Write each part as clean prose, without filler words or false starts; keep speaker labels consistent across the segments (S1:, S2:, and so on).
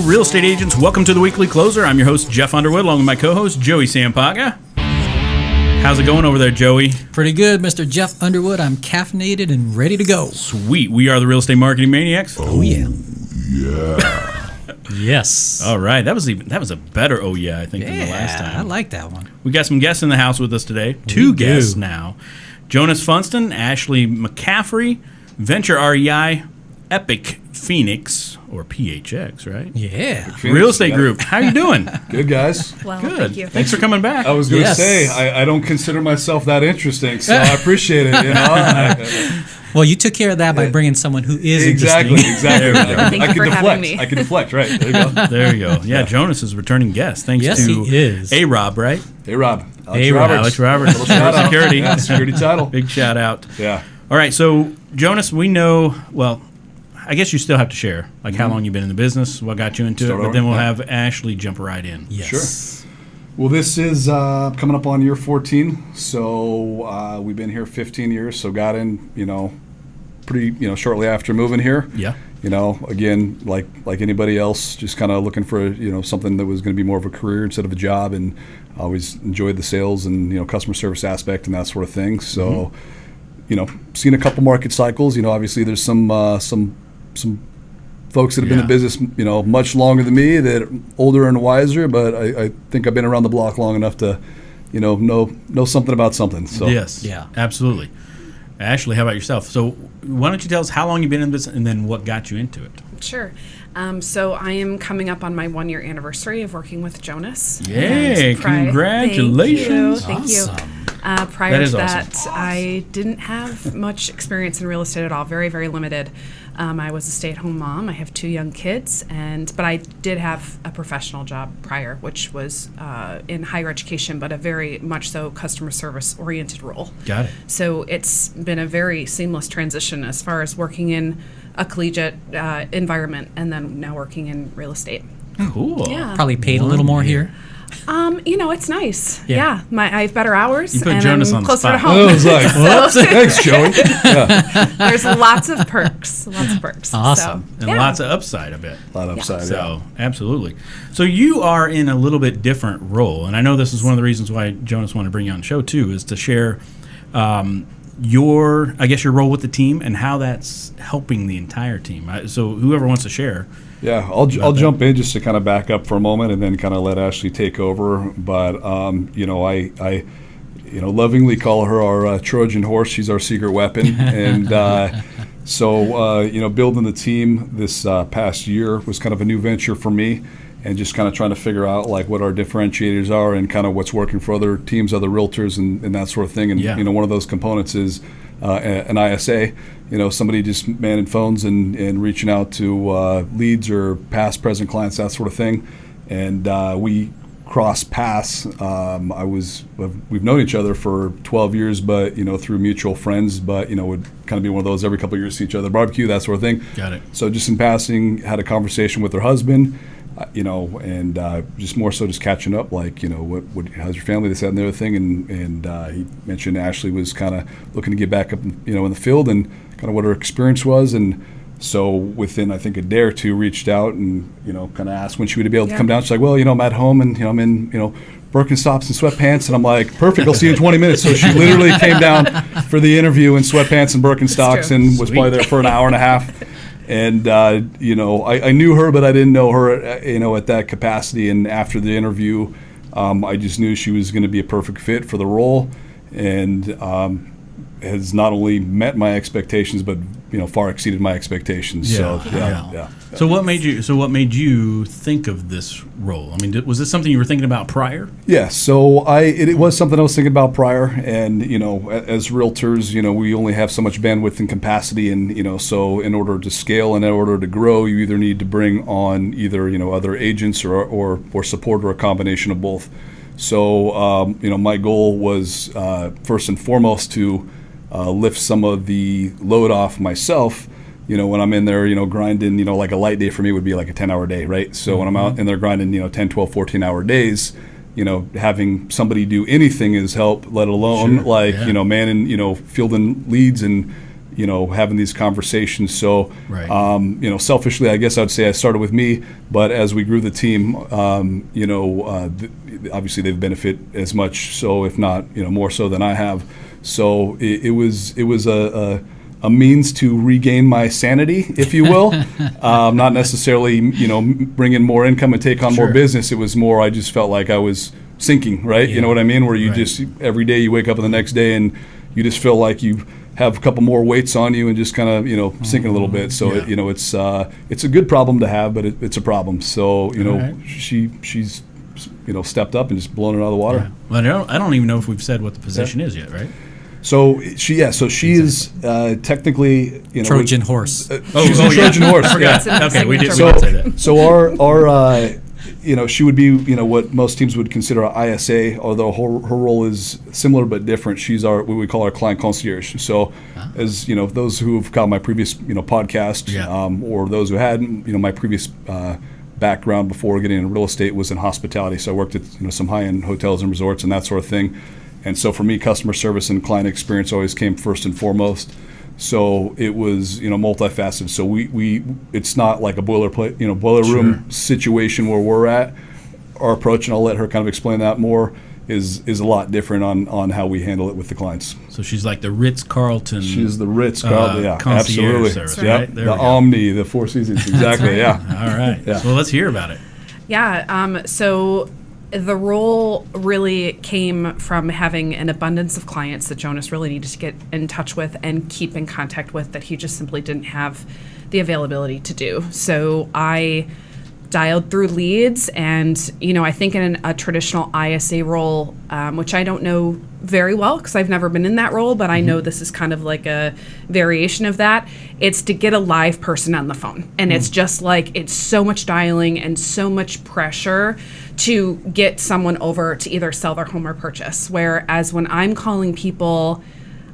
S1: real estate agents. Welcome to the Weekly Closer. I'm your host, Jeff Underwood, along with my co-host, Joey Sampaga. How's it going over there, Joey?
S2: Pretty good, Mr. Jeff Underwood. I'm caffeinated and ready to go.
S1: Sweet. We are the Real Estate Marketing Maniacs.
S2: Oh yeah.
S3: Yeah.
S2: Yes.
S1: All right. That was a better oh yeah, I think, than the last time.
S2: I like that one.
S1: We got some guests in the house with us today. Two guests now. Jonas Funston, Ashley McCaffrey, Venture REI, EpicPHX, or PHX, right?
S2: Yeah.
S1: Real Estate Group. How you doing?
S3: Good, guys.
S4: Well,
S1: Good.
S4: thank you.
S1: Thanks for coming back.
S3: I was going to
S2: Yes.
S3: say, I don't consider myself that interesting, so I appreciate it. You know?
S2: Well, you took care of that by bringing someone who is
S3: Exactly.
S2: interesting.
S4: Thank
S3: I
S4: you
S3: can
S4: for having
S3: deflect.
S4: me.
S3: I can deflect, right. There you go.
S1: There you go. Yeah, Jonas is a returning guest. Thanks
S2: Yes,
S1: to
S2: he is.
S1: A-Rob, right?
S3: Hey, Rob.
S1: Alex Roberts.
S3: Little shout out.
S1: Security.
S3: Yeah, security title.
S1: Big shout out.
S3: Yeah.
S1: All right, so Jonas, we know, well, I guess you still have to share, like how long you've been in the business, what got you into
S3: Start
S1: it, but
S3: over,
S1: then we'll
S3: yeah.
S1: have Ashley jump right in.
S2: Yes.
S3: Sure. Well, this is coming up on year 14, so we've been here 15 years, so got in, pretty, shortly after moving here.
S1: Yeah.
S3: Again, like anybody else, just kind of looking for, something that was going to be more of a career instead of a job, and I always enjoyed the sales and, customer service aspect and that sort of thing. So, seen a couple market cycles. Obviously there's some folks that have been in business, much longer than me, that are older and wiser, but I think I've been around the block long enough to, know something about something. So
S1: Yes.
S2: Yeah.
S1: Absolutely. Ashley, how about yourself? So why don't you tell us how long you've been in this and then what got you into it?
S4: Sure. So I am coming up on my 1-year anniversary of working with Jonas.
S1: Yay,
S4: And
S1: congratulations.
S4: Thank you.
S2: Awesome.
S4: Prior
S1: That is
S4: to that,
S1: awesome.
S4: I didn't have much experience in real estate at all. Very, very limited. I was a stay-at-home mom. I have 2 young kids, but I did have a professional job prior, which was in higher education, but a very much so customer service-oriented role.
S1: Got it.
S4: So it's been a very seamless transition as far as working in a collegiate environment and then now working in real estate.
S1: Cool.
S4: Yeah.
S2: Probably paid a little more here.
S4: It's nice.
S2: Yeah.
S4: I have better hours
S1: You put
S4: and
S1: Jonas
S4: I'm
S1: on the
S4: closer to
S1: spot.
S4: home.
S3: I was like, thanks, Joey. Yeah.
S4: There's lots of perks. Lots of perks.
S2: Awesome.
S4: So,
S1: And
S4: yeah.
S1: lots of upside, I bet.
S3: A lot of upside.
S1: So, absolutely. So you are in a little bit different role, and I know this is one of the reasons why Jonas wanted to bring you on the show too, is to share your role with the team and how that's helping the entire team. So whoever wants to share.
S3: Yeah, I'll jump in just to kind of back up for a moment and then kind of let Ashley take over. But I lovingly call her our Trojan horse. She's our secret weapon, and building the team this past year was kind of a new venture for me, and just kind of trying to figure out like what our differentiators are and kind of what's working for other teams, other realtors, and that sort of thing. And one of those components is an ISA. Somebody just manning phones and reaching out to leads or past, present clients, that sort of thing. And we cross paths. We've known each other for 12 years, but through mutual friends. But would kind of be one of those every couple of years see each other, barbecue, that sort of thing.
S1: Got it.
S3: So just in passing, had a conversation with her husband. And just more so just catching up, like, how's your family, this, that, and the other thing. And he mentioned Ashley was kind of looking to get back up, in the field and kind of what her experience was. And so within, I think, a day or two, reached out and, kind of asked when she would be able to come down. She's like, well, I'm at home and, I'm in, Birkenstocks and sweatpants. And I'm like, perfect, I'll see you in 20 minutes. So she literally came down for the interview in sweatpants and Birkenstocks and was probably there for an hour and a half. And, I knew her, but I didn't know her, at that capacity. And after the interview, I just knew she was going to be a perfect fit for the role, and has not only met my expectations, but, far exceeded my expectations.
S1: Yeah. So what made you think of this role? I mean, was this something you were thinking about prior?
S3: Yeah, so it was something I was thinking about prior, and as realtors, we only have so much bandwidth and capacity, and so in order to scale and in order to grow, you either need to bring on either other agents or support, or a combination of both. So my goal was first and foremost to lift some of the load off myself. When I'm in there, grinding, like a light day for me would be like a 10-hour day, right? So when I'm out in there grinding, 10, 12, 14-hour days, having somebody do anything is help, let alone manning, fielding leads and, having these conversations. So,
S1: Right.
S3: Selfishly, I guess I'd say I started with me, but as we grew the team, obviously they've benefited as much, so if not, more so than I have. So it was a means to regain my sanity, if you will. Not necessarily, bring in more income and take on more business. It was more, I just felt like I was sinking, right?
S2: Yeah.
S3: You know what I mean? Where you
S1: Right.
S3: just, every day you wake up the next day and you just feel like you have a couple more weights on you and just kind of, sinking a little bit. So,
S1: Yeah.
S3: it's a good problem to have, but it's a problem. So,
S1: right.
S3: she's, stepped up and just blown it out of the water.
S1: Yeah. Well, I don't even know if we've said what the position is yet, right?
S3: So she is technically,
S2: Trojan horse.
S3: she's a Trojan horse.
S4: It's in the
S1: Okay, we did
S4: signature
S1: say
S4: line.
S1: that.
S3: So our she would be, what most teams would consider an ISA, although her role is similar but different. She's what we call our client concierge. So, as those who have caught my previous, podcast, or those who hadn't, my previous background before getting into real estate was in hospitality. So I worked at some high-end hotels and resorts and that sort of thing. And so for me, customer service and client experience always came first and foremost. So it was, multifaceted. So we it's not like a boilerplate, boiler room situation where we're at. Our approach, and I'll let her kind of explain that more, is a lot different on how we handle it with the clients.
S1: So she's like the Ritz-Carlton.
S3: She's the Ritz-Carlton, yeah,
S1: concierge
S3: absolutely.
S1: service,
S3: Yep.
S1: right? There
S3: The
S1: we go.
S3: Omni, the Four Seasons, exactly, yeah.
S1: All right.
S3: Yeah.
S1: Well, let's hear about it.
S4: Yeah. So the role really came from having an abundance of clients that Jonas really needed to get in touch with and keep in contact with that he just simply didn't have the availability to do. So I dialed through leads, and I think in a traditional ISA role, which I don't know very well because I've never been in that role, but I know this is kind of like a variation of that. It's to get a live person on the phone, and it's just like it's so much dialing and so much pressure to get someone over to either sell their home or purchase. Whereas when I'm calling people,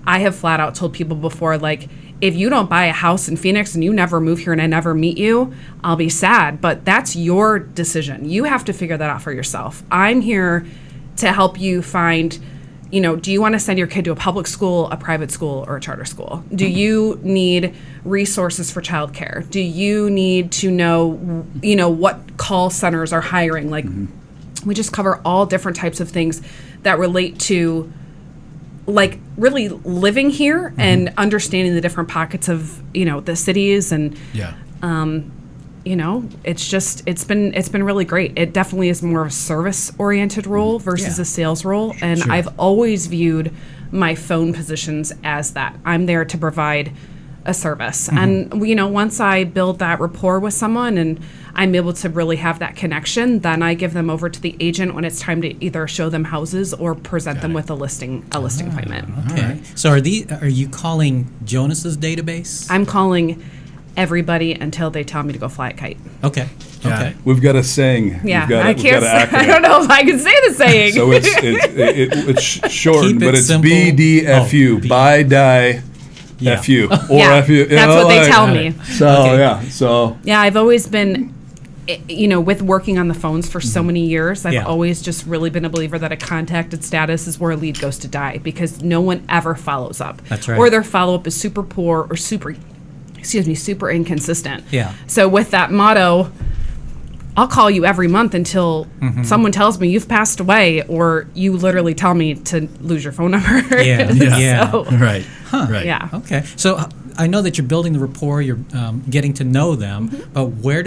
S4: I have flat out told people before, like, if you don't buy a house in Phoenix and you never move here and I never meet you, I'll be sad. But that's your decision. You have to figure that out for yourself. I'm here to help you find, do you want to send your kid to a public school, a private school, or a charter school? Do you need resources for childcare? Do you need to know, what call centers are hiring? Like, we just cover all different types of things that relate to, like, really living here and understanding the different pockets of the cities, and it's been really great. It definitely is more of a service oriented role versus a sales role, and I've always viewed my phone positions as that. I'm there to provide a service, and once I build that rapport with someone and I'm able to really have that connection, then I give them over to the agent when it's time to either show them houses or present them with a listing appointment.
S2: Okay.
S1: Right.
S2: So are you calling Jonas's database?
S4: I'm calling everybody until they tell me to go fly a kite.
S2: Okay.
S1: Got
S2: Okay.
S1: it.
S3: We've got a saying.
S4: Yeah,
S3: We've got
S4: I
S3: we've
S4: can't.
S3: got an
S4: I
S3: acronym.
S4: don't know if I can say the saying.
S3: So it's shortened,
S2: Keep it
S3: but it's
S2: simple.
S3: BDFU,
S2: Oh,
S3: buy, die,
S2: Yeah.
S3: FU, or
S4: Yeah,
S3: FU.
S4: that's what they tell me.
S3: So,
S2: Okay.
S3: so
S4: Yeah, I've always been, with working on the phones for so many years, I've
S2: Yeah.
S4: always just really been a believer that a contacted status is where a lead goes to die, because no one ever follows up.
S2: That's right.
S4: Or their follow-up is super poor or super inconsistent.
S2: Yeah.
S4: So with that motto, I'll call you every month until someone tells me you've passed away, or you literally tell me to lose your phone number.
S2: Yeah. Yeah.
S4: So,
S1: Right. Right.
S4: yeah.
S2: Okay. So I know that you're building the rapport, you're getting to know them, but when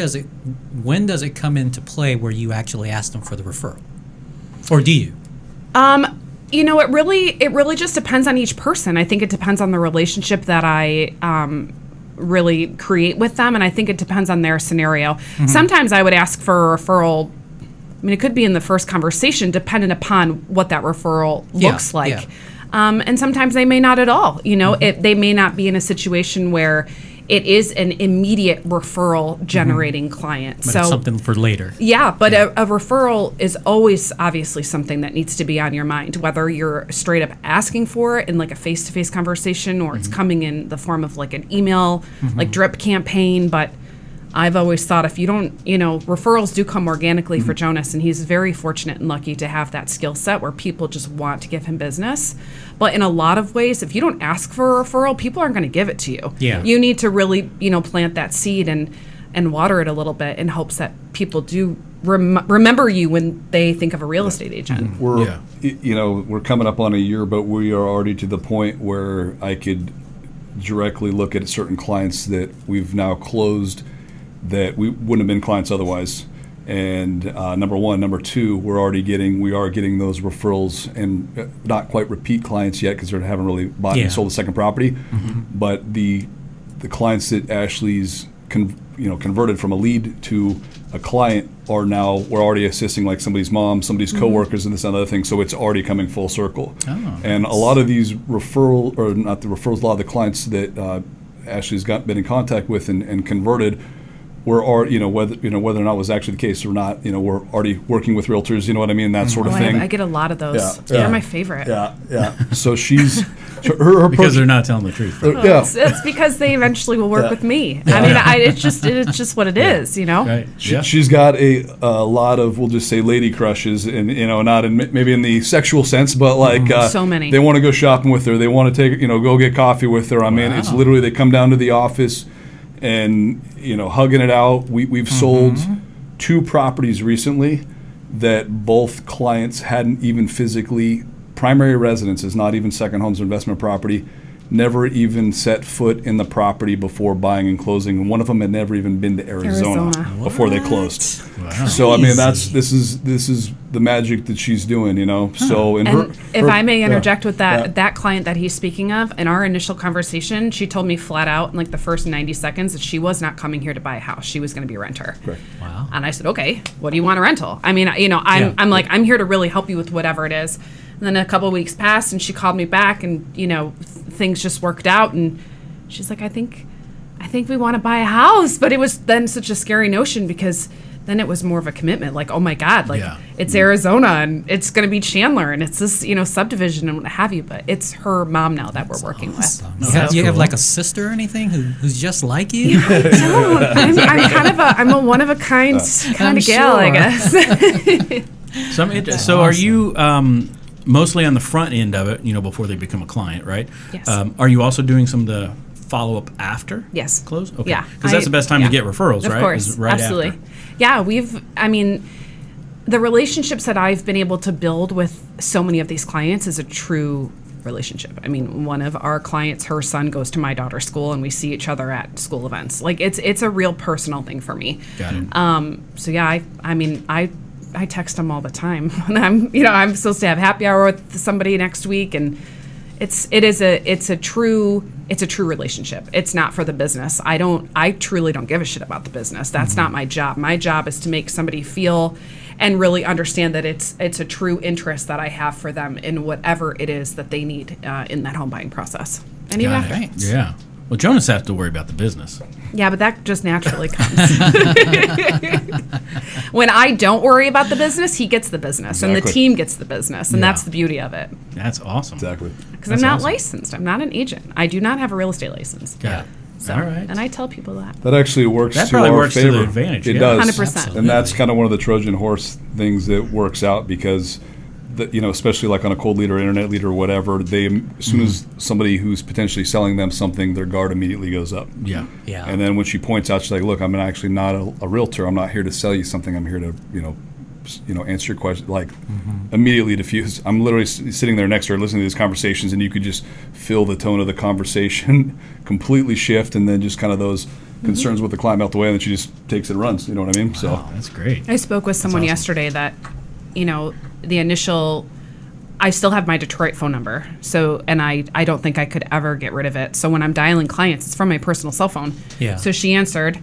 S2: does it come into play where you actually ask them for the referral? Or do you?
S4: It really just depends on each person. I think it depends on the relationship that I really create with them, and I think it depends on their scenario. Sometimes I would ask for a referral. I mean, it could be in the first conversation, dependent upon what that referral looks like.
S2: Yeah.
S4: And sometimes they may not at all. They may not be in a situation where it is an immediate referral generating client.
S2: But it's something for later.
S4: Yeah, but a referral is always obviously something that needs to be on your mind, whether you're straight up asking for it in like a face-to-face conversation, or it's coming in the form of like an email, like drip campaign. But I've always thought if you don't, referrals do come organically for Jonas, and he's very fortunate and lucky to have that skill set where people just want to give him business. But in a lot of ways, if you don't ask for a referral, people aren't going to give it to you.
S2: Yeah.
S4: You need to really, plant that seed and water it a little bit in hopes that people do remember you when they think of a real estate agent.
S3: We're we're coming up on a year, but we are already to the point where I could directly look at certain clients that we've now closed that we wouldn't have been clients otherwise. And number one, number two, we are getting those referrals, and not quite repeat clients yet because they haven't really bought and sold a second property. But the clients that Ashley's converted from a lead to a client we're already assisting, like somebody's mom, somebody's coworkers, and this and other thing. So it's already coming full circle. And a lot of these a lot of the clients that Ashley's been in contact with and converted, we're already, whether or not it was actually the case or not, we're already working with realtors, you know what I mean, that sort of thing.
S4: I get a lot of those. They're my favorite.
S3: Yeah. So her
S1: because they're not telling the truth.
S4: It's because they eventually will work with me. I mean, it's just what it is,
S1: Right.
S3: She's got a lot of, we'll just say, lady crushes, and not maybe in the sexual sense, but like
S4: so many.
S3: They want to go shopping with her. They want to take go get coffee with her. I mean, it's literally they come down to the office and hugging it out. We've sold 2 properties recently that both clients hadn't even physically, primary residences, not even second homes or investment property, never even set foot in the property before buying and closing. And one of them had never even been to Arizona. Before they closed.
S1: Wow.
S3: So I mean, this is the magic that she's doing, So
S4: if I may interject with that client that he's speaking of, in our initial conversation, she told me flat out in like the first 90 seconds that she was not coming here to buy a house. She was going to be a renter.
S3: Correct.
S2: Wow.
S4: And I said, okay, what do you want a rental? I mean, I'm like, I'm here to really help you with whatever it is. And then a couple of weeks passed, and she called me back, and things just worked out. And she's like, I think we want to buy a house. But it was then such a scary notion because then it was more of a commitment. Like, oh my God, it's Arizona, and it's going to be Chandler, and it's this subdivision and what have you. But it's her mom now that we're working with.
S2: You have like a sister or anything who's just like you?
S4: No, I'm a one of a kind kind of gal, I guess.
S1: So are you mostly on the front end of it, before they become a client, right?
S4: Yes.
S1: Are you also doing some of the follow-up after
S4: Yes.
S1: close? Okay.
S4: Yeah.
S1: Because that's the best time to get referrals, right?
S4: Of course.
S1: Is right
S4: absolutely.
S1: after.
S4: Yeah, the relationships that I've been able to build with so many of these clients is a true relationship. I mean, one of our clients, her son goes to my daughter's school, and we see each other at school events. Like, it's a real personal thing for me.
S1: Got it.
S4: So yeah, I text them all the time when I'm supposed to have happy hour with somebody next week, and it's a true relationship. It's not for the business. I truly don't give a shit about the business. That's not my job. My job is to make somebody feel and really understand that it's a true interest that I have for them in whatever it is that they need in that home buying process. And even after.
S1: Yeah. Well, Jonas has to worry about the business.
S4: Yeah, but that just naturally comes. When I don't worry about the business, he gets the business, and the team gets the business, and that's the beauty of it.
S1: That's awesome.
S3: Exactly.
S4: Because I'm not licensed. I'm not an agent. I do not have a real estate license.
S1: Got it.
S4: So,
S1: all right.
S4: And I tell people that.
S3: That actually works
S1: That
S3: to
S1: probably
S3: our
S1: works
S3: favor.
S1: to the advantage.
S3: It
S1: Yeah.
S3: does.
S4: 100%.
S3: And that's kind of one of the Trojan horse things that works out because, especially like on a cold lead or internet lead or whatever, as soon as somebody who's potentially selling them something, their guard immediately goes up.
S1: Yeah.
S2: Yeah.
S3: And then when she points out, she's like, look, I'm actually not a realtor. I'm not here to sell you something. I'm here to, answer your question, immediately diffuse. I'm literally sitting there next to her listening to these conversations, and you could just feel the tone of the conversation completely shift, and then just kind of those concerns with the client melt away, and then she just takes it and runs. You know what I mean?
S1: Wow,
S3: So
S1: that's great.
S4: I spoke with someone
S1: awesome.
S4: yesterday that, the initial, I still have my Detroit phone number. So, and I don't think I could ever get rid of it. So when I'm dialing clients, it's from my personal cell phone.
S2: Yeah.
S4: So she answered.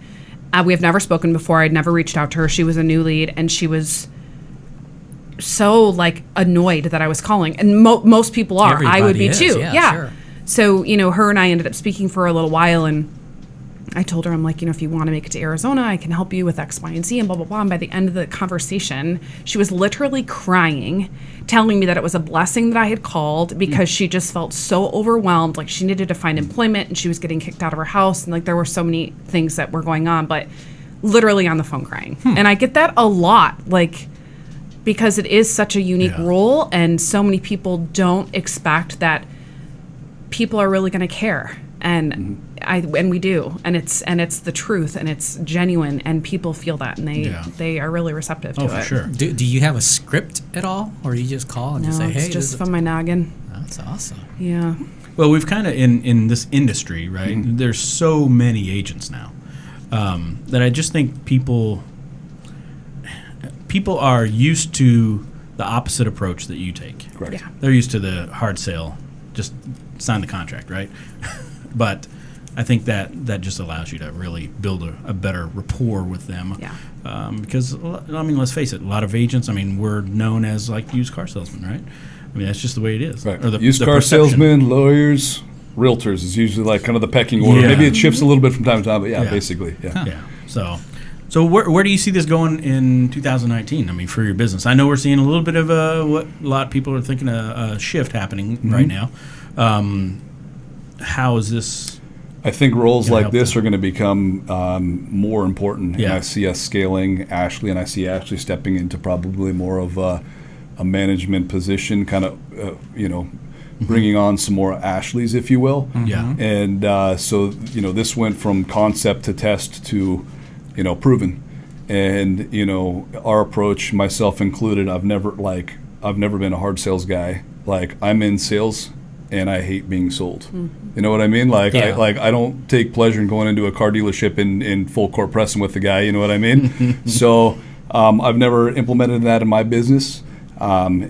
S4: We have never spoken before. I'd never reached out to her. She was a new lead, and she was so annoyed that I was calling. And most people are. I would
S2: Everybody
S4: be
S2: is,
S4: too.
S2: yeah, sure.
S4: So, her and I ended up speaking for a little while, and I told her, I'm like, if you want to make it to Arizona, I can help you with X, Y, and Z, and blah, blah, blah. And by the end of the conversation, she was literally crying, telling me that it was a blessing that I had called because she just felt so overwhelmed. Like, she needed to find employment, and she was getting kicked out of her house, and there were so many things that were going on. But literally on the phone crying. And I get that a lot, like, because it is such a unique role, and so many people don't expect that people are really going to care. And we do, and it's the truth, and it's genuine, and people feel that, and they are really receptive to it.
S1: For sure.
S2: Do you have a script at all, or do you just call and just say, "Hey"?
S4: It's just from my noggin.
S2: That's awesome.
S4: Yeah.
S1: Well, we've kind of in this industry, right? There's so many agents now that I just think people are used to the opposite approach that you take.
S3: Correct.
S4: Yeah.
S1: They're used to the hard sale, just sign the contract, right? But I think that just allows you to really build a better rapport with them.
S4: Yeah.
S1: Because, I mean, let's face it, a lot of agents, I mean, we're known as like used car salesmen, right? I mean, that's just the way it is.
S3: Right.
S1: Or
S3: Used car
S1: perception.
S3: salesmen, lawyers, realtors is usually like kind of the pecking order.
S1: Yeah.
S3: Maybe it shifts a little bit from time to time, but
S1: Yeah.
S3: basically, yeah.
S1: Yeah. So where do you see this going in 2019? I mean, for your business, I know we're seeing a little bit of what a lot of people are thinking a shift happening right now. How is this?
S3: I think roles
S1: Gonna
S3: like
S1: help
S3: this
S1: them.
S3: are going to become more important. And
S1: Yeah.
S3: I see us scaling Ashley, and I see Ashley stepping into probably more of a management position, kind of, bringing on some more Ashleys, if you will.
S1: Yeah.
S3: And so, this went from concept to test to, proven. And, our approach, myself included, I've never been a hard sales guy. Like, I'm in sales and I hate being sold. You know what I mean? Like,
S2: Yeah.
S3: I don't take pleasure in going into a car dealership in full court pressing with the guy. You know what I mean? So I've never implemented that in my business. And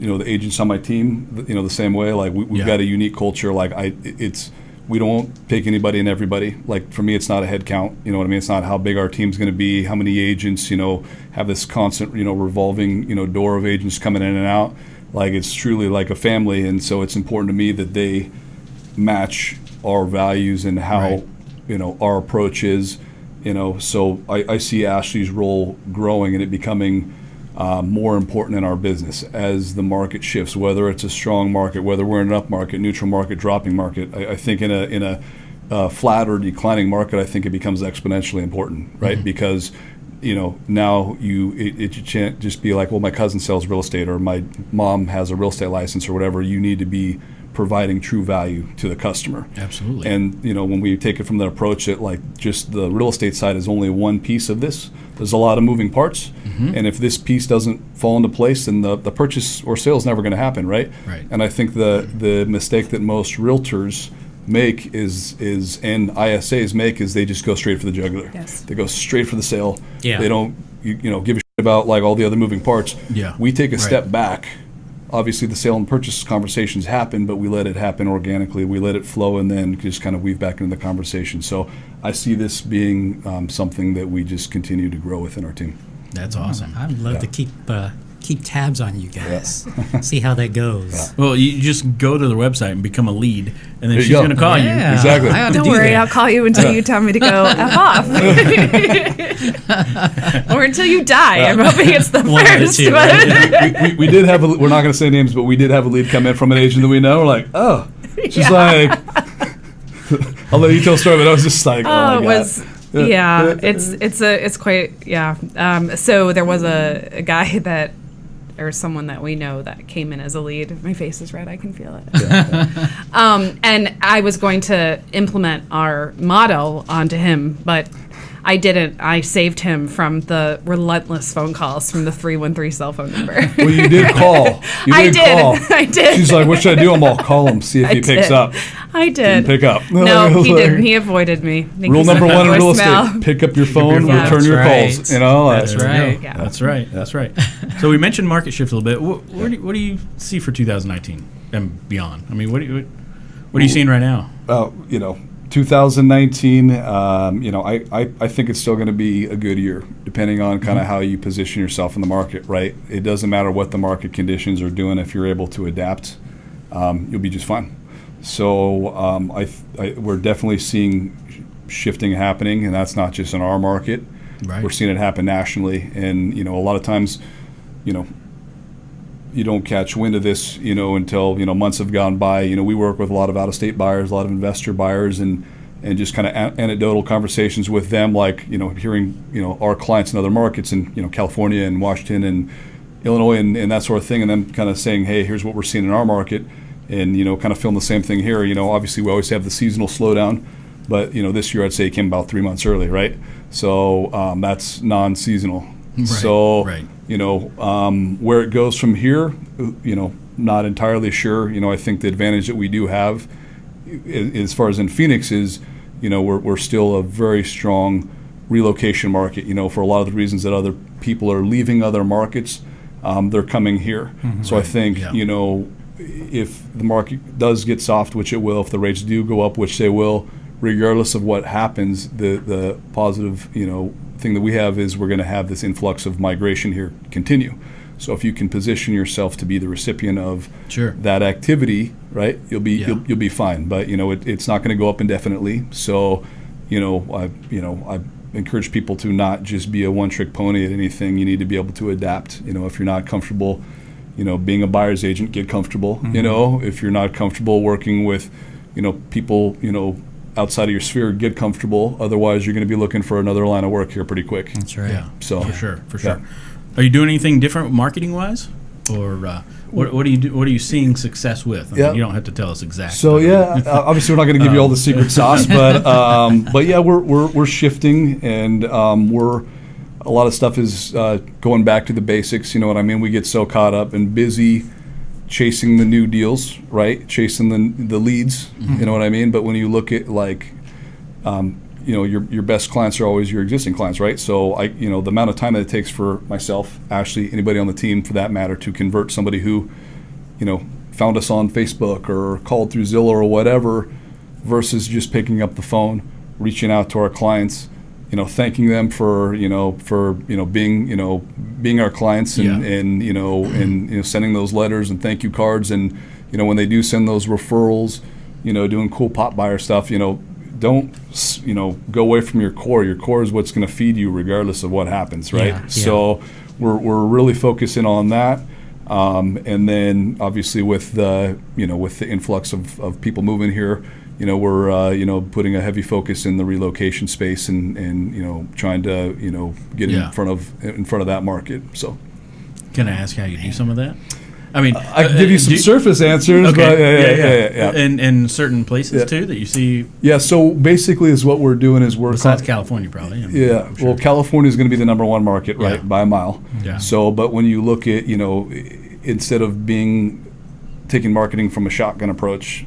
S3: the agents on my team, the same way. Like we've got a unique culture. Like we don't take anybody and everybody. Like for me, it's not a head count. You know what I mean? It's not how big our team's going to be, how many agents. Have this constant revolving door of agents coming in and out. Like it's truly like a family, and so it's important to me that they match our values and how our approach is. So I see Ashley's role growing and it becoming more important in our business as the market shifts, whether it's a strong market, whether we're in an up market, neutral market, dropping market. I think in a flat or declining market, I think it becomes exponentially important, right? Because now you can't just be like, well, my cousin sells real estate or my mom has a real estate license or whatever. You need to be providing true value to the customer.
S1: Absolutely.
S3: And when we take it from that approach that like just the real estate side is only one piece of this, there's a lot of moving parts. And if this piece doesn't fall into place, then the purchase or sale is never going to happen, right?
S1: Right.
S3: And I think the mistake that most realtors make is and ISAs make is they just go straight for the jugular.
S4: Yes.
S3: They go straight for the sale.
S2: Yeah.
S3: They don't give a shit about like all the other moving parts.
S1: Yeah.
S3: We take a
S1: Right.
S3: step back. Obviously the sale and purchase conversations happen, but we let it happen organically. We let it flow and then just kind of weave back into the conversation. So I see this being something that we just continue to grow within our team.
S1: That's awesome.
S2: I'd love to keep tabs on you guys. See how that goes.
S1: Well, you just go to the website and become a lead, and then
S3: There you
S1: she's
S3: go.
S1: going to call you.
S2: Yeah,
S3: Exactly.
S2: I ought to
S4: Don't
S2: do
S4: worry,
S2: that.
S4: I'll call you until you tell me to go F off. Or until you die. I'm hoping it's the
S2: One of the
S4: first.
S2: two,
S4: but-
S3: We did have we're not going to say names, but we did have a lead come in from an agent that we know. We're like, oh, she's like, I'll let you tell the story, but I was just like, oh my
S4: Oh, it
S3: God.
S4: was it's quite so there was a guy that or someone that we know that came in as a lead. My face is red, I can feel it. And I was going to implement our model onto him, but I didn't. I saved him from the relentless phone calls from the 313 cell phone number.
S3: Well, you did call. You
S4: I did.
S3: Call.
S4: I did.
S3: She's like, what should I do? I'm all call him, see if
S4: I
S3: he picks
S4: did.
S3: up.
S4: I
S3: Didn't
S4: did.
S3: pick up.
S4: No,
S3: I was
S4: he
S3: like,
S4: didn't. He avoided me. I think
S3: Rule
S4: he sent
S3: number
S4: a
S3: one in real
S4: voicemail.
S3: estate: pick up your phone,
S4: Yeah.
S3: return your
S2: That's
S3: calls.
S2: right.
S1: That's right.
S4: Yeah.
S1: That's right. That's right. So we mentioned market shift a little bit. What do you see for 2019 and beyond? I mean, what are you seeing right now?
S3: 2019. I think it's still going to be a good year, depending on kind of how you position yourself in the market. Right. It doesn't matter what the market conditions are doing. If you're able to adapt, you'll be just fine. So we're definitely seeing shifting happening, and that's not just in our market.
S1: Right.
S3: We're seeing it happen nationally, and a lot of times, you don't catch wind of this, until months have gone by. We work with a lot of out-of-state buyers, a lot of investor buyers, and and just kind of anecdotal conversations with them, like, hearing, our clients in other markets in, California and Washington and Illinois and that sort of thing, and then kind of saying, hey, here's what we're seeing in our market, and, kind of feeling the same thing here. Obviously we always have the seasonal slowdown, but, this year I'd say it came about 3 months early, right? So that's non-seasonal.
S1: Right,
S3: so,
S1: right.
S3: Where it goes from here, not entirely sure. I think the advantage that we do have as far as in Phoenix is, we're still a very strong relocation market, for a lot of the reasons that other people are leaving other markets, they're coming here. So I think, if the market does get soft, which it will, if the rates do go up, which they will, regardless of what happens, the positive, thing that we have is we're going to have this influx of migration here continue. So if you can position yourself to be the recipient of that activity, right, you'll be fine. But it's not going to go up indefinitely. So I encourage people to not just be a one-trick pony at anything. You need to be able to adapt. If you're not comfortable, being a buyer's agent, get comfortable. If you're not comfortable working with, people, outside of your sphere, get comfortable. Otherwise, you're going to be looking for another line of work here pretty quick.
S2: That's right.
S1: Yeah,
S3: so
S1: for sure. Yeah. Are you doing anything different marketing-wise, or what are you what are you seeing success with? I mean, you don't have to tell us exactly.
S3: So obviously we're not going to give you all the secret sauce, but yeah, we're shifting, and we're a lot of stuff is going back to the basics. You know what I mean? We get so caught up and busy chasing the new deals, right? Chasing the leads, you know what I mean? But when you look at your best clients are always your existing clients, right? So the amount of time that it takes for myself, Ashley, anybody on the team for that matter, to convert somebody who, found us on Facebook or called through Zillow or whatever, versus just picking up the phone, reaching out to our clients, thanking them for being our clients, and sending those letters and thank you cards, and when they do send those referrals, doing cool pop buyer stuff, don't go away from your core. Your core is what's going to feed you regardless of what happens, right?
S2: Yeah.
S3: So we're really focusing on that, and then obviously with the influx of people moving here, we're putting a heavy focus in the relocation space and trying to get in front of that market. So
S1: can I ask how you do some of that? I mean,
S3: I can give you some surface answers,
S1: okay.
S3: but yeah.
S1: In certain places too that you see.
S3: Yeah. So basically, is what we're doing is we're
S1: besides California, probably.
S3: Yeah. Sure. Well, California is going to be the number one market, right, by a mile.
S1: Yeah.
S3: So, but when you look at instead of taking marketing from a shotgun approach,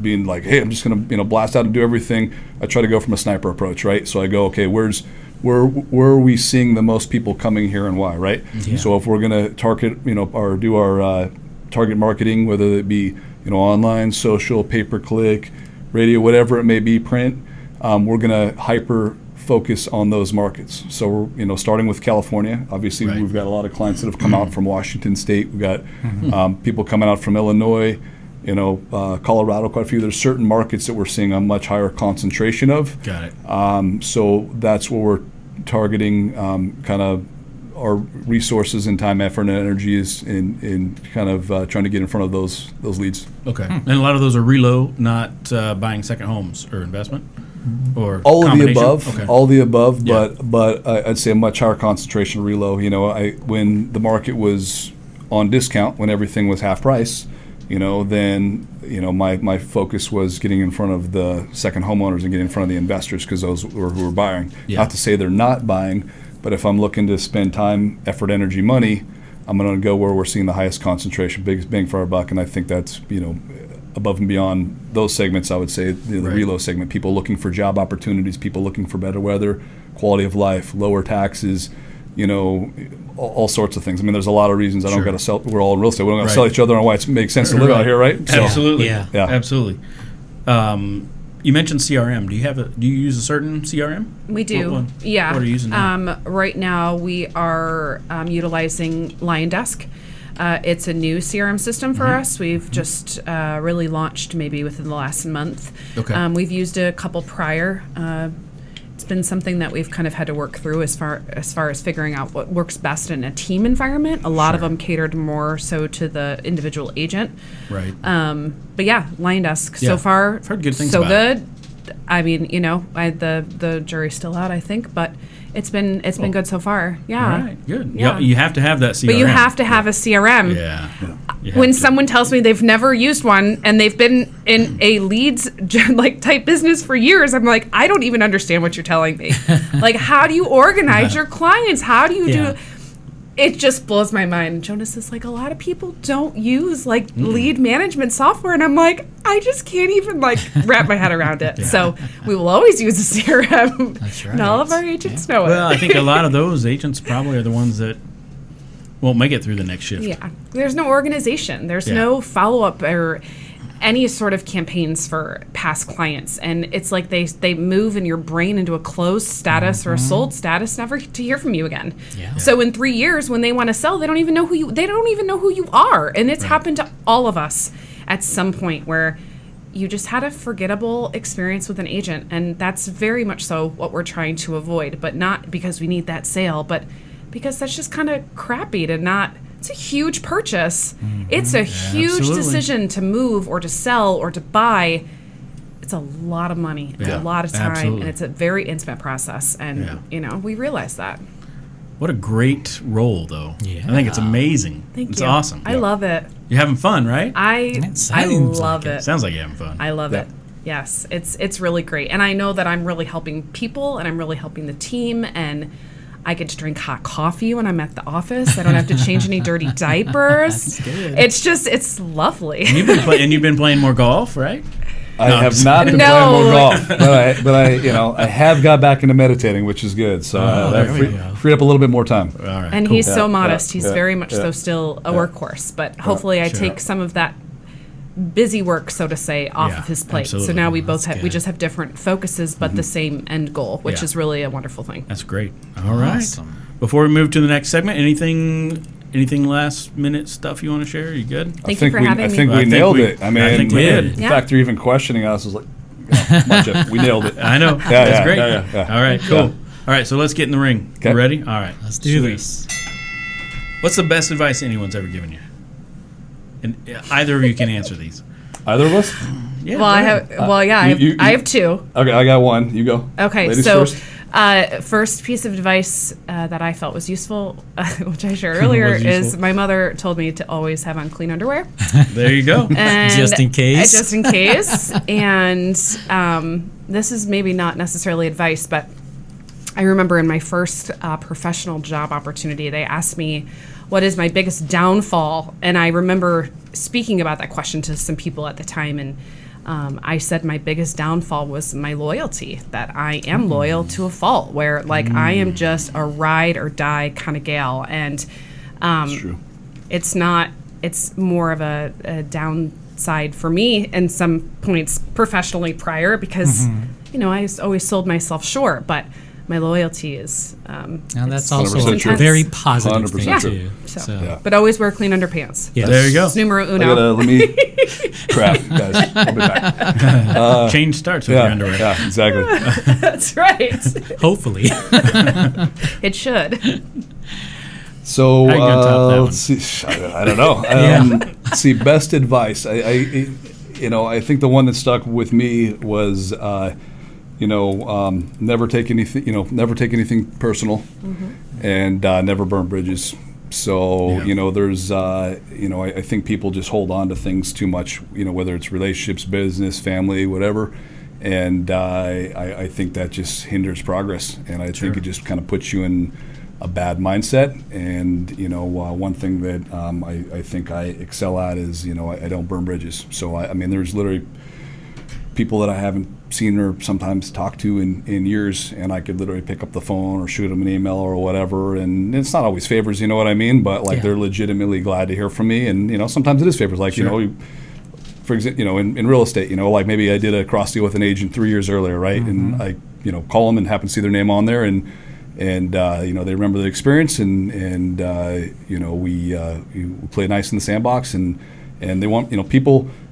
S3: being like, hey, I'm just going to blast out and do everything, I try to go from a sniper approach, right? So I go, okay, where are we seeing the most people coming here and why, right? Yeah. So if we're going to target, or do our target marketing, whether it be, online, social, pay-per-click, radio, whatever it may be, print, we're going to hyper focus on those markets. So we're, starting with California. Obviously, we've got a lot of clients that have come out from Washington State. We've got people coming out from Illinois, Colorado, quite a few. There's certain markets that we're seeing a much higher concentration of.
S1: Got it.
S3: So that's what we're targeting, kind of our resources and time, effort, and energy is in kind of trying to get in front of those leads.
S1: Okay. And a lot of those are relo, not buying second homes or investment? Or
S3: all of the above,
S1: okay.
S3: All the above, but I'd say a much higher concentration of relo. When the market was on discount, when everything was half price, then my focus was getting in front of the second homeowners and getting in front of the investors, because those were who were buying. Yeah. Not to say they're not buying, but if I'm looking to spend time, effort, energy, money, I'm going to go where we're seeing the highest concentration, biggest bang for our buck, and I think that's above and beyond those segments. I would say the relo segment, people looking for job opportunities, people looking for better weather, quality of life, lower taxes, all sorts of things. I mean, there's a lot of reasons I don't got to sell. We're all in real estate. We don't got to sell each other on why it makes sense to live out here, right?
S1: So, absolutely.
S2: Yeah.
S1: Absolutely. You mentioned CRM. Do you use a certain CRM?
S4: We do.
S1: What
S4: Yeah.
S1: What are you using now?
S4: Right now, we are utilizing LionDesk. It's a new CRM system for us. We've just really launched maybe within the last month.
S1: Okay.
S4: We've used a couple prior. It's been something that we've kind of had to work through as far as figuring out what works best in a team environment. A lot of them catered more so to the individual agent.
S1: Right.
S4: But yeah, LionDesk so far
S1: I've heard good things
S4: so
S1: about
S4: good. I mean, the jury's still out, I think, but it's been good so far. Yeah.
S1: All right, good.
S4: Yeah.
S1: You have to have that CRM.
S4: But you have to have a CRM.
S1: Yeah. You have
S4: When
S1: to.
S4: someone tells me they've never used one and they've been in a leads like type business for years, I'm like, I don't even understand what you're telling me. Like, how do you organize your clients? How do you do? It just blows my mind. Jonas is like, a lot of people don't use like lead management software, and I'm like, I just can't even like wrap my head around it. So we will always use a CRM.
S2: That's right.
S4: And all of our agents know it.
S1: Well, I think a lot of those agents probably are the ones that won't make it through the next shift.
S4: Yeah, there's no organization. There's no follow-up or any sort of campaigns for past clients, and it's like they move in your brain into a closed status or a sold status, never to hear from you again.
S2: Yeah.
S4: So in 3 years, when they want to sell, they don't even know who you are, and it's happened to all of us at some point where you just had a forgettable experience with an agent, and that's very much so what we're trying to avoid. But not because we need that sale, but because that's just kind of crappy to not. It's a huge purchase. It's a huge
S1: absolutely.
S4: decision to move or to sell or to buy. It's a lot of money and a lot of time,
S1: absolutely.
S4: and it's a very intimate process. And we realize that.
S1: What a great role, though.
S2: Yeah.
S1: I think it's amazing.
S4: Thank
S1: it's
S4: you.
S1: awesome.
S4: I love it.
S1: You're having fun, right?
S2: It
S4: I
S2: sounds
S4: love
S2: like
S4: it.
S1: Sounds like you're having fun.
S4: I love it. Yes, it's really great, and I know that I'm really helping people, and I'm really helping the team, and I get to drink hot coffee when I'm at the office. I don't have to change any dirty diapers.
S1: That's good.
S4: It's lovely.
S1: You've been playing more golf, right?
S3: I have not been playing more golf, but I have got back into meditating, which is good. So
S1: there we
S3: that
S1: go.
S3: freed up a little bit more time.
S1: All right.
S4: And
S1: cool.
S4: he's so modest. He's
S3: yeah,
S4: very much
S3: yeah,
S4: so still a workhorse. But hopefully I
S1: Sure.
S4: take some of that busy work, so to say, off
S1: Yeah,
S4: of his plate.
S1: absolutely.
S4: So now we
S2: That's
S4: we
S2: good.
S4: just have different focuses, but the same end goal, which
S1: Yeah.
S4: is really a wonderful thing.
S1: That's great. All right.
S2: Awesome.
S1: Before we move to the next segment, anything last minute stuff you want to share? You good?
S4: Thank you for having
S3: I
S4: me.
S3: think
S1: I
S3: we
S1: think
S3: nailed
S1: we-
S3: it. I mean,
S1: I think we did.
S3: The
S4: Yeah.
S3: fact they're even questioning us is like, come on, Jeff, we nailed it.
S1: I know.
S3: Yeah,
S1: That's
S3: yeah,
S1: great.
S3: yeah.
S1: All right, cool.
S3: Yeah.
S1: All right, so let's get in the ring.
S3: Okay.
S1: You ready? All right.
S2: Let's do
S1: Sweet.
S2: this.
S1: What's the best advice anyone's ever given you? And either of you can answer these.
S3: Either of us?
S1: Yeah.
S4: Well, I have. I have two.
S3: Okay, I got one. You go.
S4: Okay,
S3: Ladies
S4: so
S3: first.
S4: first piece of advice that I felt was useful, which I shared earlier,
S1: Was
S4: is
S1: useful.
S4: my mother told me to always have on clean underwear.
S1: There you go.
S4: And
S2: Just in case.
S4: Just in case. And this is maybe not necessarily advice, but I remember in my first professional job opportunity, they asked me, what is my biggest downfall? And I remember speaking about that question to some people at the time, and I said my biggest downfall was my loyalty, that I am loyal to a fault, where like I am just a ride or die kind of gal. And
S3: It's true.
S4: it's more of a downside for me in some points professionally prior, because I always sold myself short, but my loyalty is
S2: And that's
S4: it's
S2: also
S3: 100%
S2: a
S3: true.
S2: very positive
S3: 100%
S2: thing
S3: true.
S2: too.
S4: So,
S3: Yeah.
S4: but always wear clean underpants.
S2: Yes.
S1: There you go.
S4: It's numero
S3: I
S4: uno.
S3: gotta, let me, crap, guys, I'll be back.
S1: Change starts with your underwear.
S3: Yeah, exactly.
S4: That's right.
S2: Hopefully.
S4: It should.
S3: So
S1: How you gonna top that one?
S3: let's see. I don't know. Let's see, best advice. I think the one that stuck with me was, never take anything. Never take anything personal, and never burn bridges. So
S1: Yeah.
S3: there's I think people just hold on to things too much. Whether it's relationships, business, family, whatever. And I think that just hinders progress, and I think it just kind of puts you in a bad mindset. And one thing that I think I excel at is I don't burn bridges. So I mean there's literally people that I haven't seen or sometimes talked to in years, and I could literally pick up the phone or shoot them an email or whatever, and it's not always favors, you know what I mean, but like they're legitimately glad to hear from me. And sometimes it is favors, like for example, in real estate, like maybe I did a cross deal with an agent 3 years earlier, right? And I call them and happen to see their name on there, and they remember the experience, and we play nice in the sandbox, and they want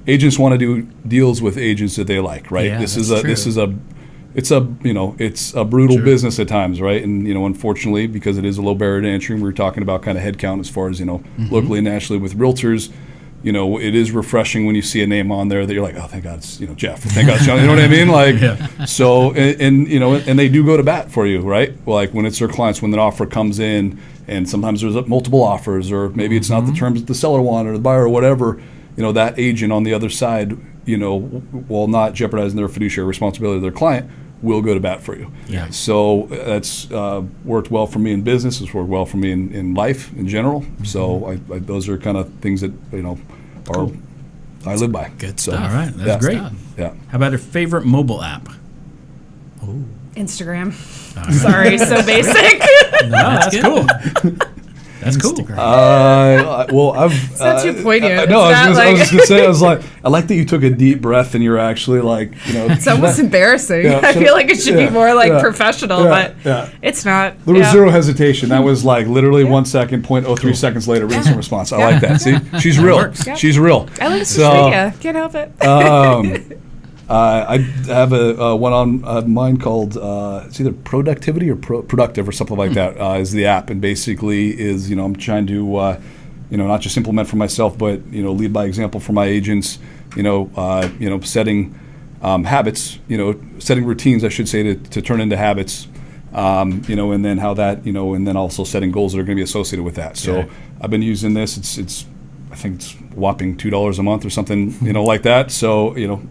S3: agents want to do deals with agents that they like, right?
S2: Yeah,
S3: It's a brutal business at times, right? And unfortunately, because it is a low barrier to entry, and we were talking about kind of headcount as far as locally and nationally with realtors, you know, it is refreshing when you see a name on there that you're like, oh, thank God it's, you know, Jeff. Thank God it's John. You know what I mean? Like, so, and, you know, and they do go to bat for you, right? Like when it's their clients, when an offer comes in, and sometimes there's multiple offers, or maybe it's not the terms that the seller wanted or the buyer or whatever, you know, that agent on the other side, you know, while not jeopardizing their fiduciary responsibility to their client, will go to bat for you.
S2: Yeah.
S3: So that's worked well for me in business. It's worked well for me in life in general. So I those are kind of things that, you know, are I live by.
S2: Good
S3: So,
S2: stuff.
S1: All right, that's great.
S3: Yeah.
S1: How about your favorite mobile app?
S4: Instagram. Sorry, so basic.
S1: No, that's
S2: good.
S1: cool. That's cool.
S2: Instagram.
S3: Well, I've.
S4: It's not too poignant.
S3: No,
S4: It's
S3: I was
S4: not
S3: just gonna say. I was like, I like that you took a deep breath and you're actually like, you know.
S4: It's almost embarrassing.
S3: Yeah,
S4: I feel like it should be more like professional, but it's not.
S3: There was zero hesitation. That was like literally 1 second, 0.03 seconds later, instant response. I like that. See, she's real.
S1: works.
S4: Yeah.
S3: She's real.
S4: I like social media. Can't help it.
S3: I have a one on mine called it's either Productivity or Productive or something like that is the app, and basically is, you know, I'm trying to you know, not just implement for myself, but, you know, lead by example for my agents. You know, setting habits, you know, setting routines, I should say, to turn into habits. You know, and then how that, you know, and then also setting goals that are going to be associated with that. So I've been using this. It's I think it's whopping $2 a month or something, you know, like that. So, you know.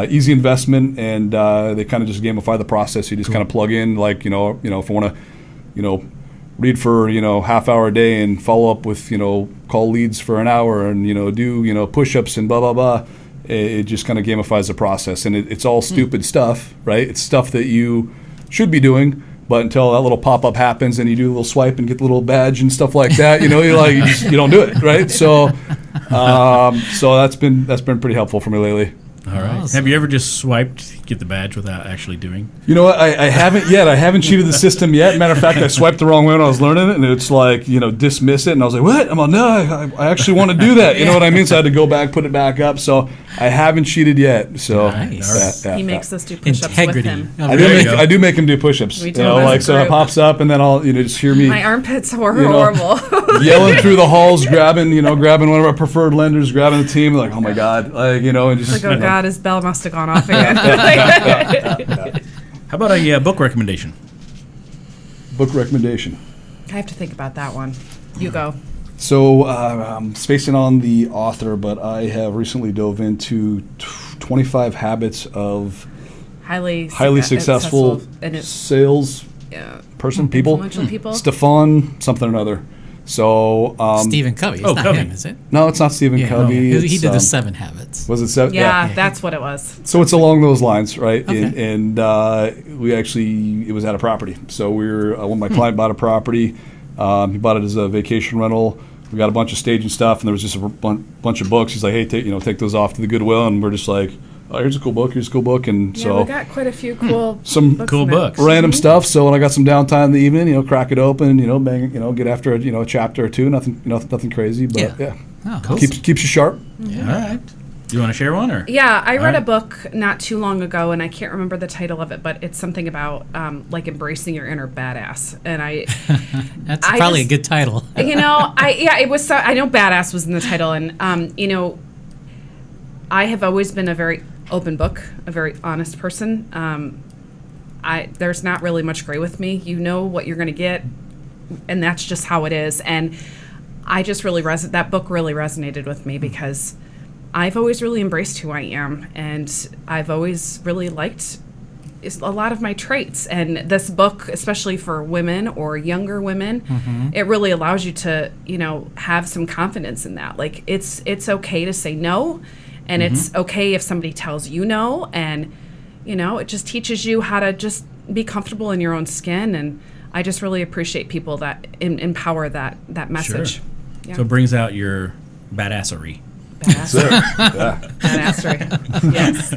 S3: Easy investment, and they kind of just gamify the process. You just kind of plug in, like, you know, if I want to, you know, read for, you know, half hour a day and follow up with, you know, call leads for an hour and, you know, do, you know, push-ups and blah, blah, blah. It just kind of gamifies the process, and it's all stupid stuff, right? It's stuff that you should be doing, but until that little pop-up happens and you do a little swipe and get the little badge and stuff like that, you know, you're like, you don't do it, right? So, so that's been pretty helpful for me lately.
S1: All right.
S2: Awesome.
S1: Have you ever just swiped, get the badge without actually doing?
S3: You know what? I haven't yet. I haven't cheated the system yet. Matter of fact, I swiped the wrong way when I was learning it, and it's like, you know, dismiss it. And I was like, what? I'm like, no, I actually want to do that. You know what I mean? So I had to go back, put it back up. So I haven't cheated yet. So
S2: Nice.
S4: He makes us do push-ups
S2: Integrity.
S4: with him.
S3: I do make him do push-ups.
S4: We
S3: You
S4: do
S3: know,
S4: as a
S3: like, so it
S4: group.
S3: pops up, and then I'll, you know, just hear me
S4: My armpits were
S3: You know,
S4: horrible.
S3: yelling through the halls, grabbing one of our preferred lenders, grabbing the team, like, oh my God, like, you know, and just
S4: Like, oh
S3: you know.
S4: God, his bell must have gone off again.
S1: How about a book recommendation?
S3: Book recommendation.
S4: I have to think about that one. You go.
S3: So I'm spacing on the author, but I have recently dove into 25 Habits of
S4: Highly
S3: successful
S4: and it's
S3: sales person, people.
S4: influential people.
S3: Stefan something or another. So
S2: Stephen Covey. It's
S1: oh,
S2: not
S1: Covey.
S2: him, is it?
S3: no, it's not Stephen
S2: Yeah,
S3: Covey.
S2: no. He
S3: It's,
S2: did the 7 Habits.
S3: Was it 7?
S4: Yeah, that's what it was.
S3: So it's along those lines, right?
S2: Okay.
S3: And we actually, it was at a property. So we were, when my client bought a property, he bought it as a vacation rental. We got a bunch of staging stuff, and there was just a bunch of books. He's like, hey, take those off to the Goodwill. And we're just like, oh, here's a cool book, And
S4: Yeah,
S3: so
S4: we got quite a few cool
S3: some
S4: books
S1: cool
S4: in there.
S1: books.
S3: random stuff. So when I got some downtime in the evening, you know, crack it open, you know, bang, you know, get after it, you know, a chapter or two. Nothing crazy, but yeah.
S2: Oh, cool.
S3: Keeps you sharp.
S1: All right. You want to share one, or?
S4: Yeah, I read
S1: right.
S4: a book not too long ago, and I can't remember the title of it, but it's something about like embracing your inner badass. And
S2: That's
S4: I
S2: probably
S4: just-
S2: a good title.
S4: you know, it was. I know badass was in the title, and you know, I have always been a very open book, a very honest person. There's not really much gray with me. You know what you're going to get, and that's just how it is. And I just really that book really resonated with me because I've always really embraced who I am, and I've always really liked a lot of my traits. And this book, especially for women or younger women, it really allows you to, you know, have some confidence in that. Like it's okay to say no, and it's okay if somebody tells you no, and you know, it just teaches you how to just be comfortable in your own skin. And I just really appreciate people that empower that message.
S1: Sure.
S4: Yeah.
S1: So it brings out your badassery,
S4: Badassery. Yes.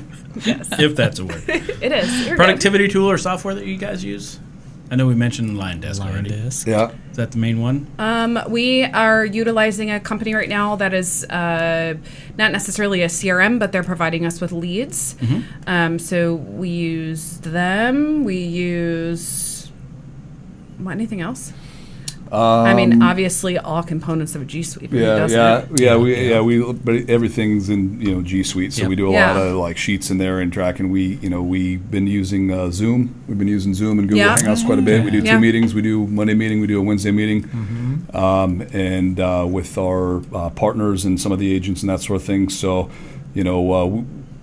S1: if that's a word.
S4: It is. You're
S1: Productivity tool or software that you guys use? I know we mentioned Lion Desk already. Is
S3: Yeah.
S1: that the main one?
S4: good. We are utilizing a company right now that is not necessarily a CRM, but they're providing us with leads. So we use them. We use anything else? I mean, obviously, all components of a G Suite. But
S3: but everything's in G Suite, so we do a lot of like sheets in there and tracking. We've been using Zoom. We've been using Zoom and Google Hangouts quite a bit. We do 2 meetings. We do Monday meeting. We do a Wednesday meeting, and with our partners and some of the agents and that sort of thing. So,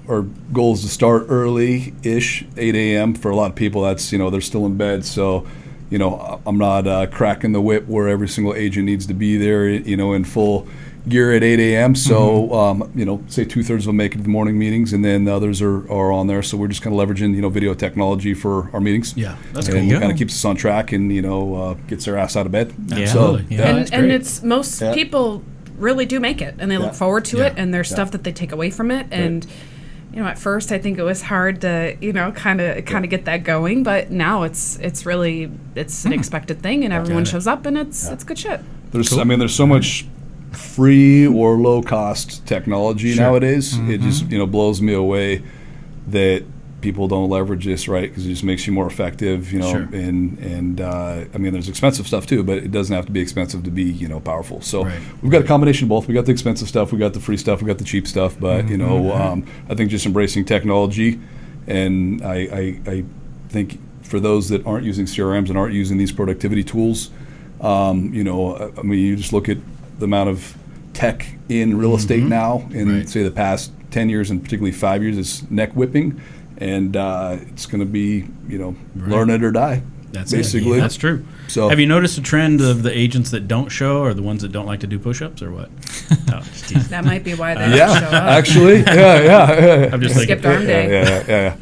S3: our goal is to start early-ish, 8 a.m. For a lot of people, that's they're still in bed, so. I'm not cracking the whip where every single agent needs to be there, in full gear at 8 a.m. So, say 2/3 of them make it to the morning meetings, and then the others are on there. So we're just kind of leveraging, video technology for our meetings.
S1: Yeah, that's
S3: and
S1: cool.
S3: kind of keeps us on track and, gets their ass out of bed.
S1: Absolutely.
S3: So,
S4: and it's most people really do make it, and they look forward to it, and there's stuff that they take away from it, and. At first I think it was hard to, kind of get that going, but now it's an expected thing, and everyone shows up, and it's good shit.
S3: There's so much free or low cost technology nowadays. It just blows me away that people don't leverage this, right? Because it just makes you more effective, and there's expensive stuff too, but it doesn't have to be expensive to be powerful. So we've got a combination of both. We got the expensive stuff, we got the free stuff, we got the cheap stuff, but I think just embracing technology, and I think for those that aren't using CRMs and aren't using these productivity tools, you just look at the amount of tech in real estate now in say the past 10 years and particularly 5 years is neck whipping. And it's going to be, learn it or die.
S1: That's
S3: basically.
S1: Yeah, that's true. So, have you noticed a trend of the agents that don't show, or the ones that don't like to do push-ups, or what?
S4: That might be why they don't show up.
S3: Actually, yeah.
S1: I'm just
S4: skipped arm day.
S3: Yeah.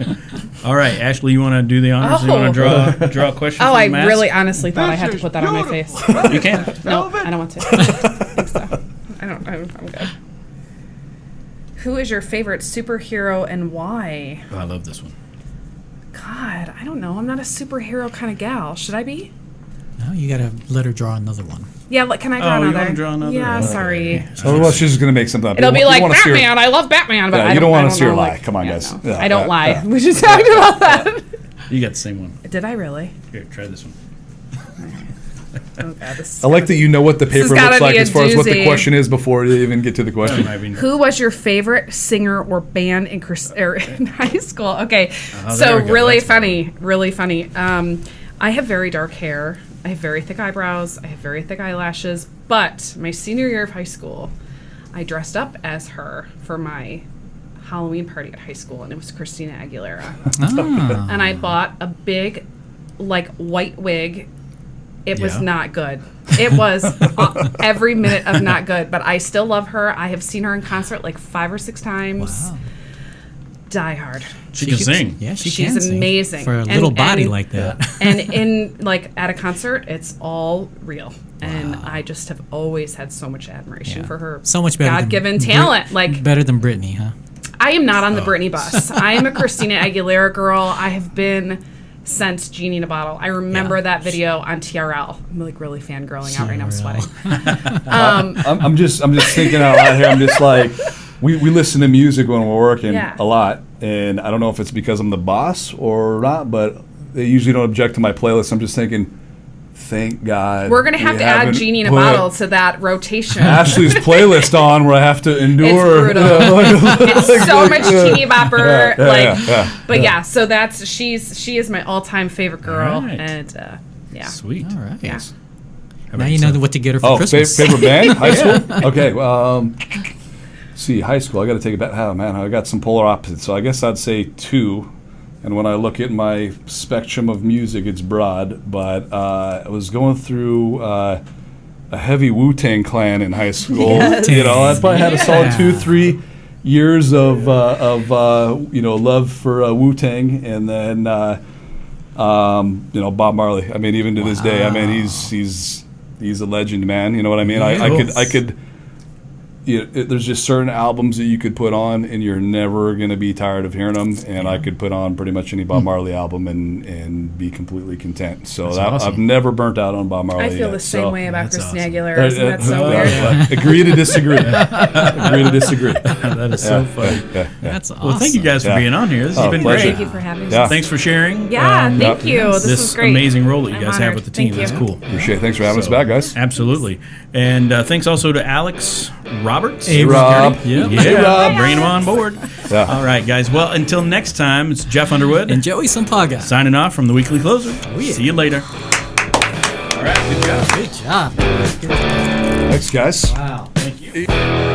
S1: All right, Ashley, you want to do the honors? You want to draw a question?
S4: I really honestly thought I had to put that on my face.
S1: You can.
S4: No, I don't want to. I think so. I'm good. Who is your favorite superhero and why?
S1: Oh, I love this one.
S4: God, I don't know. I'm not a superhero kind of gal. Should I be?
S2: No, you got to let her draw another one.
S4: Yeah, can I draw another?
S1: You want to draw another?
S4: Yeah,
S1: Okay.
S4: sorry.
S3: Otherwise, she's just going to make something up.
S4: It'll be like Batman. I love Batman, but I don't
S3: want to see her lie.
S4: Like,
S3: Come on, guys.
S4: No. I don't lie. We just talked about that.
S1: You got the same one.
S4: Did I really?
S1: Here, try this one.
S4: Oh God,
S3: I like that you know what the paper looks like as far as what the question is before you even get to the question.
S4: Who was your favorite singer or band in high school? Okay, so really funny. I have very dark hair. I have very thick eyebrows. I have very thick eyelashes. But my senior year of high school, I dressed up as her for my Halloween party at high school, and it was Christina Aguilera. And I bought a big, white wig. It was not good. It was every minute of not good, but I still love her. I have seen her in concert 5 or 6 times. Wow. Die hard.
S2: She
S1: can sing.
S2: Yeah,
S4: she's amazing.
S2: For a little body like that.
S4: And in at a concert, it's all real. And I just have always had so much admiration for her.
S2: So much better
S4: God-given talent.
S2: Better than Britney, huh?
S4: I am not on the Britney bus. I am a Christina Aguilera girl. I have been since Genie in a Bottle. I remember that video on TRL. I'm really fangirling out right now. I'm sweating.
S3: I'm just thinking out loud here. I'm just we listen to music when we're working a lot, and I don't know if it's because I'm the boss or not, but they usually don't object to my playlist. I'm just thinking, thank God.
S4: We're going to have to add Genie in a Bottle to that rotation.
S3: Ashley's playlist on where I have to endure.
S4: It's brutal. It's so much teeny bopper. So that's she is my all-time favorite girl. Right. And
S1: Sweet.
S2: All right.
S4: Yeah.
S2: Now you know what to get her for Christmas.
S3: Favorite band? High school? Okay. See, high school. I got to take it back. Oh, man, I got some polar opposites. So I guess I'd say 2. And when I look at my spectrum of music, it's broad. But I was going through a heavy Wu-Tang Clan in high school. Yes. I probably had a solid 2-3 years of love for Wu-Tang, and then Bob Marley. I mean, even to this day, I mean, he's a legend, man. You know what I mean? I could there's just certain albums that you could put on and you're never going to be tired of hearing them. And I could put on pretty much any Bob Marley album and be completely content. So
S2: awesome.
S3: I've never burnt out on Bob Marley.
S4: I feel
S3: yet.
S4: the same way about Christina
S2: awesome.
S4: Aguilera. Isn't that so weird?
S3: Agree to disagree. Agree to disagree.
S1: That is so funny.
S2: That's awesome.
S1: Well, thank you guys for being on here. This has been
S3: pleasure.
S1: great.
S4: Thank you for having me.
S3: Yeah.
S1: Thanks for sharing.
S4: Yeah, thank you. This was great.
S1: amazing role that you
S4: I'm
S1: guys have
S4: honored.
S1: with the team.
S4: Thank
S1: That's
S4: you.
S1: cool.
S3: Appreciate it. Thanks for having us back, guys.
S1: Absolutely. And thanks also to Alex Roberts.
S2: Hey,
S3: Rob.
S2: Yep.
S1: Yeah,
S3: Hey, Rob.
S1: bringing him on board.
S3: Yeah.
S1: All right, guys. Well, until next time, it's Jeff Underwood
S2: And Joey Sampaga.
S1: signing off from the Weekly Closer.
S2: yeah.
S1: See you later. All right, good job.
S2: Good job.
S3: Thanks, guys.
S2: Wow.
S1: Thank you.